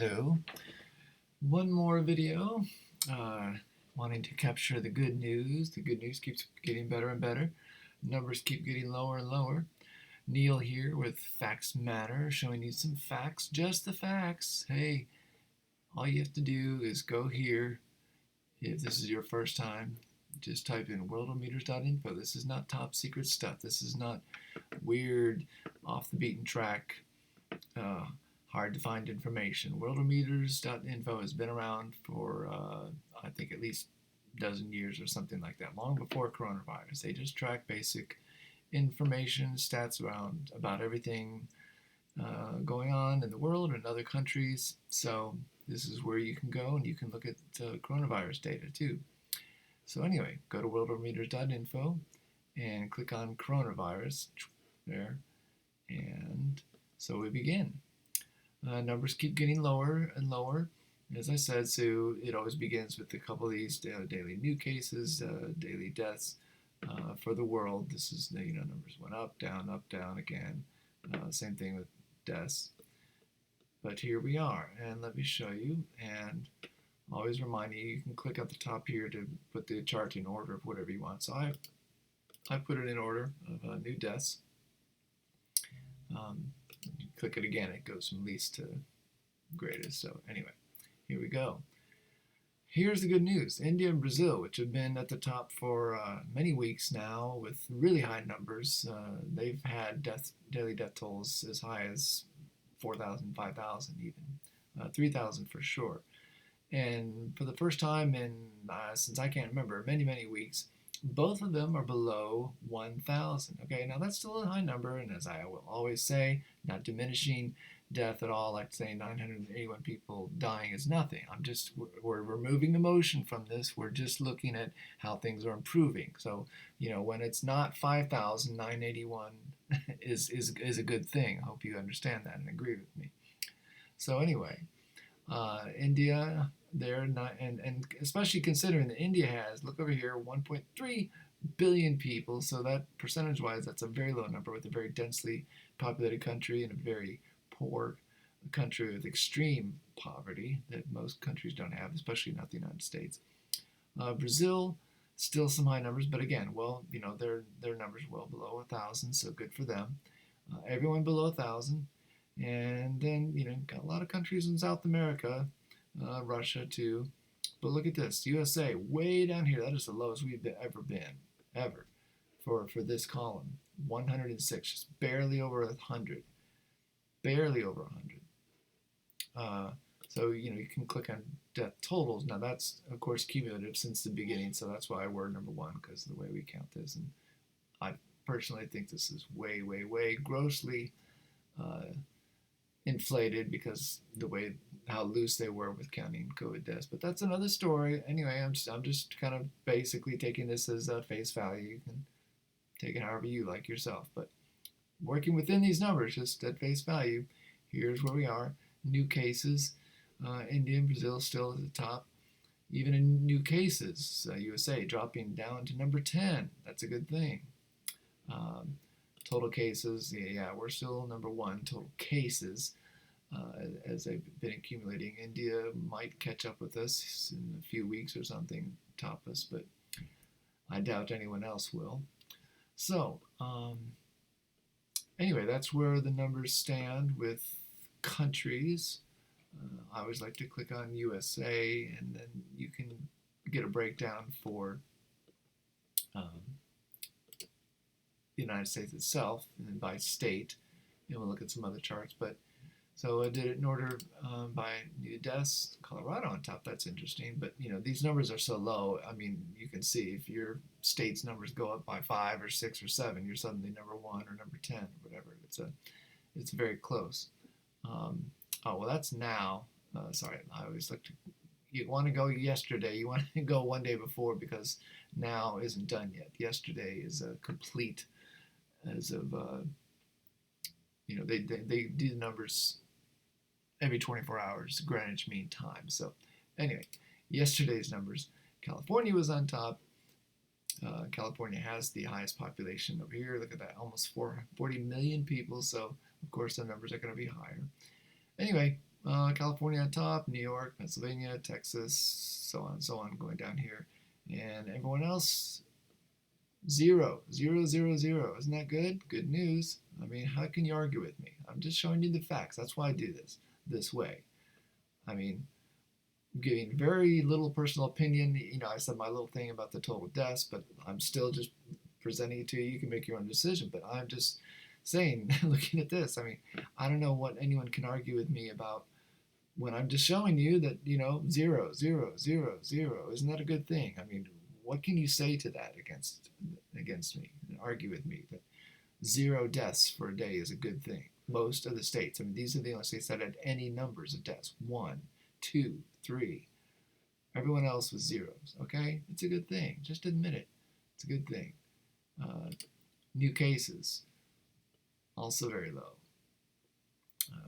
So, one more video. Uh, Wanting to capture the good news. The good news keeps getting better and better. Numbers keep getting lower and lower. Neil here with Facts Matter, showing you some facts, just the facts. Hey, all you have to do is go here. If this is your first time, just type in worldometers.info. This is not top secret stuff. This is not weird, off the beaten track uh, hard to find information. Worldometers.info has been around for, I think, at least a dozen years or something like that, long before coronavirus. They just track basic information, stats around about everything going on in the world and other countries. So this is where you can go and you can look at coronavirus data too. So anyway, go to worldometers.info and click on coronavirus there, and so we begin. Numbers keep getting lower and lower. As I said, so it always begins with a couple of these daily new cases, daily deaths for the world. This is, numbers went up, down again. Same thing with deaths. But here we are, and let me show you. And always remind you can click at the top here to put the chart in order of whatever you want. So I put it in order of new deaths. Click it again, it goes from least to greatest. So anyway, here we go. Here's the good news. India and Brazil, which have been at the top for many weeks now with really high numbers, they've had daily death tolls as high as 4,000, 5,000 even, 3,000 for sure. And for the first time in, since I can't remember, many, many weeks, both of them are below 1,000. Okay, now that's still a high number, and as I will always say, not diminishing death at all, like saying 981 people dying is nothing. We're removing emotion from this. We're just looking at how things are improving. So, when it's not 5,981 is a good thing. I hope you understand that and agree with me. So anyway, India, they're not, and especially considering that India has, look over here, 1.3 billion people. So that percentage-wise, that's a very low number with a very densely populated country and a very poor country with extreme poverty that most countries don't have, especially not the United States. Brazil, still some high numbers, but again, well, their numbers well below 1,000, so good for them. Everyone below 1,000. And then, got a lot of countries in South America, Russia too. But look at this, USA, way down here. That is the lowest we've ever been, ever, for this column. 106, just barely over 100. Barely over 100. So, you can click on death totals. Now, that's, of course, cumulative since the beginning, so that's why we're number one, because of the way we count this. And I personally think this is way, way, way grossly inflated because how loose they were with counting COVID deaths. But that's another story. Anyway, I'm just kind of basically taking this as face value. You can take it however you like yourself. But working within these numbers, just at face value, here's where we are. New cases, India and Brazil still at the top. Even in new cases, USA dropping down to number 10. That's a good thing. Total cases, yeah, we're still number one, total cases, as they've been accumulating. India might catch up with us in a few weeks or something, top us, but I doubt anyone else will. So, anyway, that's where the numbers stand with countries. I always like to click on USA, and then you can get a breakdown for the United States itself, and then by state, and we'll look at some other charts. But so I did it in order by new deaths. Colorado on top. That's interesting. But these numbers are so low. I mean, you can see if your state's numbers go up by 5 or 6 or 7, you're suddenly number 1 or number 10 or whatever. It's very close. Oh well, that's now. Sorry, I always like to. You want to go yesterday. You want to go one day before because now isn't done yet. Yesterday is a complete. As of they do the numbers every 24 hours, Greenwich Mean Time. So anyway, yesterday's numbers, California was on top. California has the highest population over here. Look at that, almost 40 million people. So of course the numbers are going to be higher. Anyway, California on top, New York, Pennsylvania, Texas, so on and so on, going down here. And everyone else, zero, zero, zero, zero. Isn't that good? Good news. I mean, how can you argue with me? I'm just showing you the facts. That's why I do this way. I mean, giving very little personal opinion. I said my little thing about the total deaths, but I'm still just presenting it to you. You can make your own decision, but I'm just saying, looking at this, I mean, I don't know what anyone can argue with me about when I'm just showing you that, zero, zero, zero, zero. Isn't that a good thing? I mean, what can you say to that against me and argue with me that zero deaths for a day is a good thing? Most of the states, I mean, these are the only states that had any numbers of deaths. 1, 2, 3. Everyone else was zeros. Okay, it's a good thing. Just admit it. It's a good thing. New cases also very low.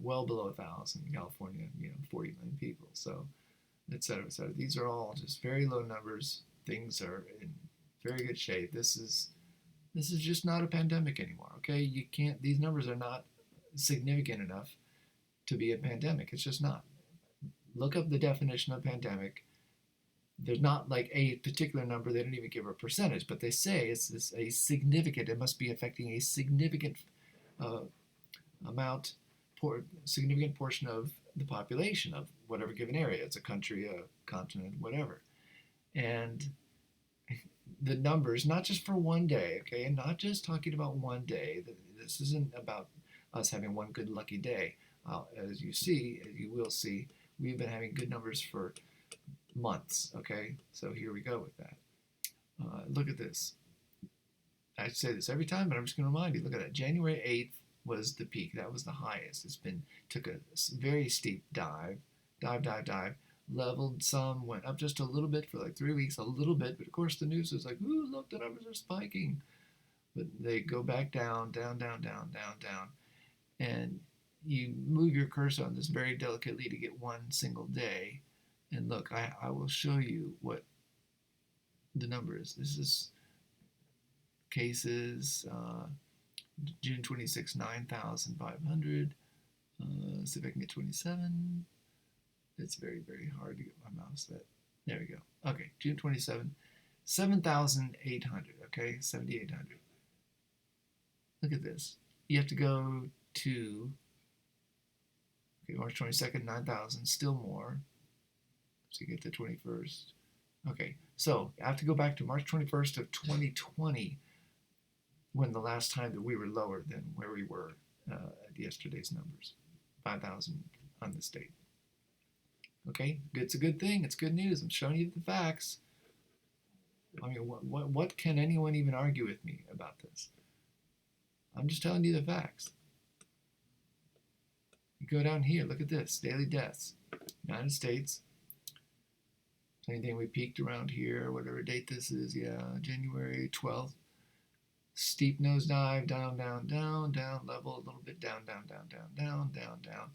Well below 1,000 in California, 40 million people. So, et cetera, et cetera. These are all just very low numbers. Things are in very good shape. This is just not a pandemic anymore. Okay, you can't. These numbers are not significant enough to be a pandemic. It's just not. Look up the definition of pandemic. There's not like a particular number. They don't even give a percentage, but they say it's a significant. It must be affecting a significant uh, amount, significant portion of the population of whatever given area. It's a country, a continent, whatever. And the numbers, not just for one day, okay, and not just talking about one day. This isn't about us having one good lucky day. As you will see, we've been having good numbers for months, okay? So here we go with that. Look at this. I say this every time, but I'm just going to remind you. Look at that. January 8th was the peak. That was the highest. Took a very steep dive, leveled some, went up just a little bit for like 3 weeks, a little bit. But of course, the news is like, ooh, look, the numbers are spiking. But they go back down, down, down, down, down, down. And you move your cursor on this very delicately to get one single day. And look, I will show you what the number is. This is cases, June 26, 9,500. See if I can get 27. It's very, very hard to get my mouse set. There we go. Okay, June 27, 7,800. Okay, 7,800. Look at this. You have to go to March 22nd, 9,000, still more. So you get the 21st. Okay, so I have to go back to March 21st of 2020 when the last time that we were lower than where we were at yesterday's numbers, 5,000 on this date. Okay, it's a good thing. It's good news. I'm showing you the facts. I mean, what can anyone even argue with me about this? I'm just telling you the facts. You go down here, look at this, daily deaths, United States. Same thing, we peaked around here, whatever date this is, yeah, January 12th. Steep nosedive, down, down, down, down, level a little bit, down, down, down, down, down, down, down.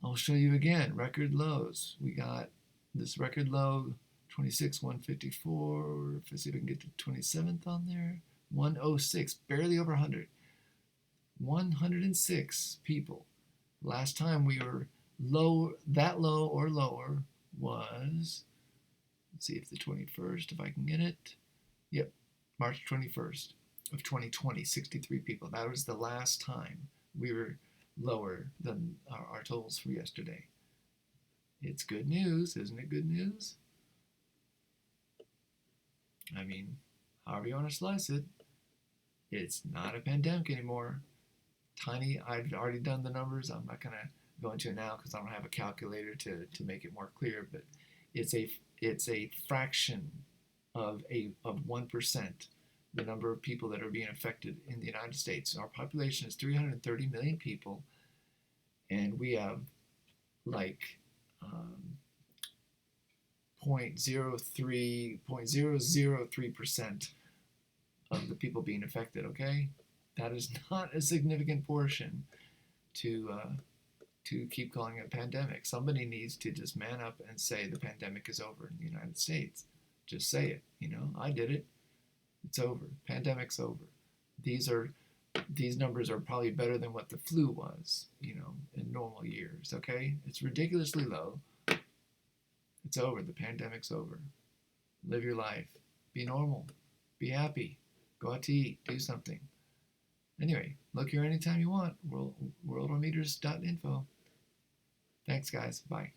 I'll show you again, record lows. We got this record low, 26, 154. Let's see if I can get to 27th on there. 106, barely over 100. 106 people. Last time we were that low or lower was, let's see if the 21st, if I can get it. Yep, March 21st of 2020, 63 people. That was the last time we were lower than our totals for yesterday. It's good news, isn't it good news? I mean, however you want to slice it, it's not a pandemic anymore. I've already done the numbers. I'm not going to go into it now because I don't have a calculator to make it more clear, but it's a fraction of 1%, the number of people that are being affected in the United States. Our population is 330 million people, and we have like 0.003% of the people being affected, okay? That is not a significant portion to keep calling it a pandemic. Somebody needs to just man up and say the pandemic is over in the United States. Just say it, I did it. It's over. Pandemic's over. These are these numbers are probably better than what the flu was, in normal years, okay? It's ridiculously low. It's over. The pandemic's over. Live your life. Be normal. Be happy. Go out to eat. Do something. Anyway, look here anytime you want. Worldometers.info. Thanks, guys. Bye.